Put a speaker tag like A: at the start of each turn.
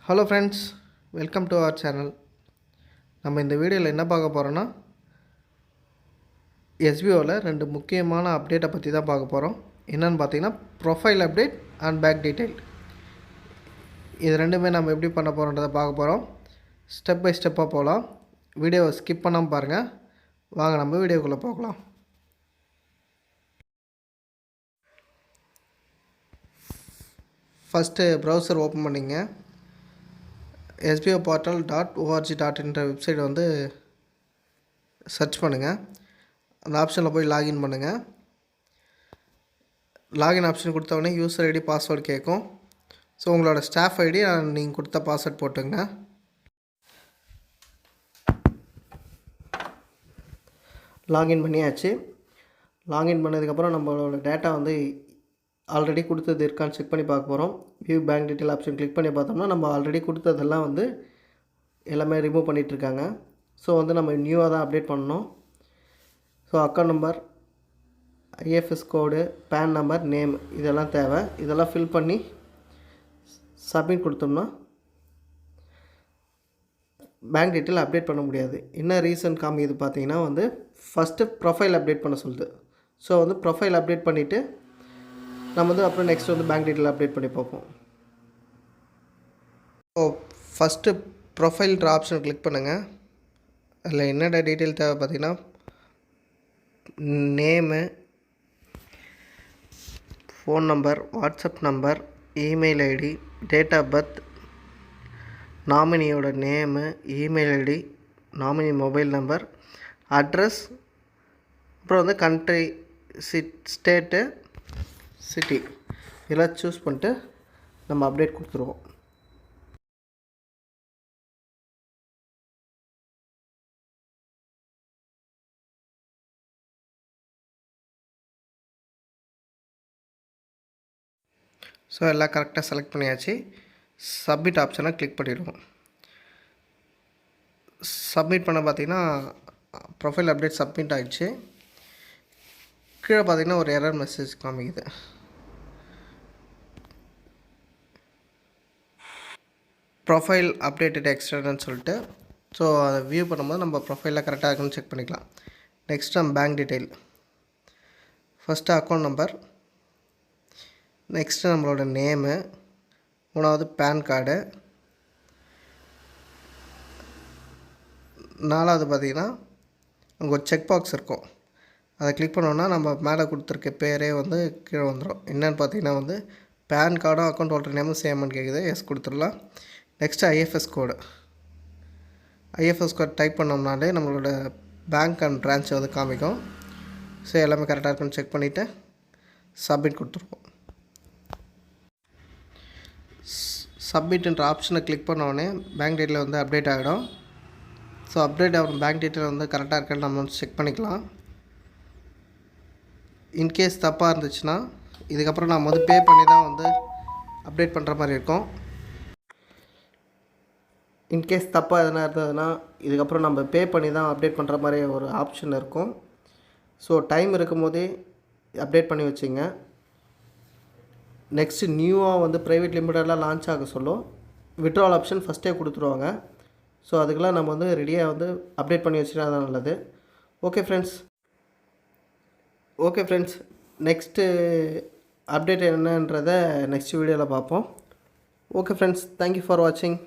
A: Hello friends, welcome to our channel. நம்ம இந்த வீடியோவில் என்ன பார்க்க போகிறோன்னா, எஸ்பிஓவில் 2 முக்கியமான அப்டேட்டை பற்றி தான் பார்க்க போகிறோம். என்னென்னு பார்த்தீங்கன்னா, profile update and bank detail. இது ரெண்டுமே நம்ம எப்படி பண்ண போகிறோன்றதை பார்க்க போகிறோம். ஸ்டெப் பை ஸ்டெப்பாக போகலாம். வீடியோவை ஸ்கிப் பண்ணாமல் பாருங்கள். வாங்க நம்ம வீடியோக்குள்ளே போகலாம். ஃபஸ்ட்டு ப்ரௌசர் ஓப்பன் பண்ணிங்க. sboportal.org.in வெப்சைட் வந்து சர்ச் பண்ணுங்கள். அந்த ஆப்ஷனில் போய் லாகின் பண்ணுங்கள். லாகின் ஆப்ஷன் கொடுத்தவொடனே யூசர் ஐடி பாஸ்வேர்டு கேட்கும். ஸோ உங்களோட ஸ்டாஃப் ஐடி நீங்கள் கொடுத்த பாஸ்வேர்ட் போட்டுங்க. லாகின் பண்ணியாச்சு. லாகின் பண்ணதுக்கப்புறம் நம்மளோட டேட்டா வந்து ஆல்ரெடி கொடுத்தது இருக்கான்னு செக் பண்ணி பார்க்க போகிறோம். View bank detail option click பண்ணி பார்த்தோம்னா நம்ம ஆல்ரெடி கொடுத்ததெல்லாம் வந்து எல்லாமே ரிமூவ் பண்ணிகிட்ருக்காங்க. ஸோ வந்து நம்ம நியூவாக தான் அப்டேட் பண்ணணும். So account number, IFS code, PAN number, name இதெல்லாம் தேவை. இதெல்லாம் ஃபில் பண்ணி சப்மிட் கொடுத்தோம்னா பேங்க் டீட்டெயில் அப்டேட் பண்ண முடியாது. என்ன ரீசன் காமிக்குது பார்த்தீங்கன்னா வந்து ஃபஸ்ட்டு ப்ரொஃபைல் அப்டேட் பண்ண சொல்லுது. ஸோ வந்து ப்ரொஃபைல் அப்டேட் பண்ணிவிட்டு நம்ம வந்து அப்புறம் நெக்ஸ்ட் வந்து பேங்க் டீட்டெயில் அப்டேட் பண்ணி பார்ப்போம். ஸோ ஃபஸ்ட்டு ப்ரொஃபைல்ன்ற ஆப்ஷனை கிளிக் பண்ணுங்கள். அதில் என்னென்ன டீட்டெயில் தேவை பார்த்தீங்கன்னா, name, phone number, WhatsApp number, email ID, date of birth, நாமினியோட name, email ID, nominee mobile number, address, அப்புறம் வந்து கண்ட்ரி, ஸ்டேட்டு, சிட்டி இதெல்லாம் சூஸ் பண்ணிட்டு நம்ம அப்டேட் கொடுத்துருவோம். ஸோ எல்லாம் கரெக்டாக செலக்ட் பண்ணியாச்சு. சப்மிட் ஆப்ஷனை கிளிக் பண்ணிடுவோம். சப்மிட் பண்ண பார்த்திங்கன்னா ப்ரொஃபைல் அப்டேட் சப்மிட் ஆகிடுச்சு. கீழே பார்த்திங்கன்னா ஒரு எரர் மெசேஜ் காமிக்குது. ப்ரொஃபைல் அப்டேட்டட் எக்ஸ்டர்னல்னு சொல்லிட்டு. ஸோ அதை வியூ பண்ணும்போது நம்ம ப்ரொஃபைலில் கரெக்டாக இருக்குன்னு செக் பண்ணிக்கலாம். நெக்ஸ்ட் நம்ம bank detail. First account number, next நம்மளோட நேமு, மூணாவது பேன் கார்டு, நாலாவது பார்த்திங்கன்னா அங்கே ஒரு செக் பாக்ஸ் இருக்கும். அதை கிளிக் பண்ணோன்னா நம்ம மேலே கொடுத்துருக்க பேரே வந்து கீழே வந்துடும். என்னென்னு பார்த்தீங்கன்னா வந்து பேன் கார்டும் அக்கௌண்ட் ஹோல்டர் நேமும் சேம்னு கேட்குது. எஸ் கொடுத்துடலாம். Next IFS code. IFS code type பண்ணோம்னாலே நம்மளோட பேங்க் அண்ட் பிரான்ச்சை வந்து காமிக்கும். ஸோ எல்லாமே கரெக்டாக இருக்குன்னு செக் பண்ணிவிட்டு சப்மிட் கொடுத்துருவோம். சப்மிட்ன்ற ஆப்ஷனை கிளிக் பண்ணோடனே பேங்க் டீட்டெயில் வந்து அப்டேட் ஆகிடும். ஸோ அப்டேட் ஆகும் பேங்க் டீட்டெயில் வந்து கரெக்டாக இருக்கான்னு நம்ம வந்து செக் பண்ணிக்கலாம். இன்கேஸ் தப்பாக இருந்துச்சுன்னா இதுக்கப்புறம் நம்ம வந்து பே பண்ணி தான் வந்து அப்டேட் பண்ணுற மாதிரி இருக்கும். இன்கேஸ் தப்பாக எதனா இருந்ததுன்னா இதுக்கப்புறம் நம்ம பே பண்ணி தான் அப்டேட் பண்ணுற மாதிரி ஒரு ஆப்ஷன் இருக்கும். ஸோ டைம் இருக்கும் போதே அப்டேட் பண்ணி வச்சுங்க. நெக்ஸ்ட்டு நியூவாக வந்து ப்ரைவேட் லிமிட்டெல்லாம் லான்ச் ஆக சொல்லும். விட்ரால் ஆப்ஷன் ஃபஸ்ட்டே கொடுத்துருவாங்க. ஸோ அதுக்கெல்லாம் நம்ம வந்து ரெடியாக வந்து அப்டேட் பண்ணி வச்சுட்டா தான் நல்லது. ஓகே ஃப்ரெண்ட்ஸ், நெக்ஸ்ட்டு அப்டேட் என்னன்றதை நெக்ஸ்ட் வீடியோவில் பார்ப்போம். ஓகே ஃப்ரெண்ட்ஸ், தேங்க்யூ ஃபார் வாட்சிங்.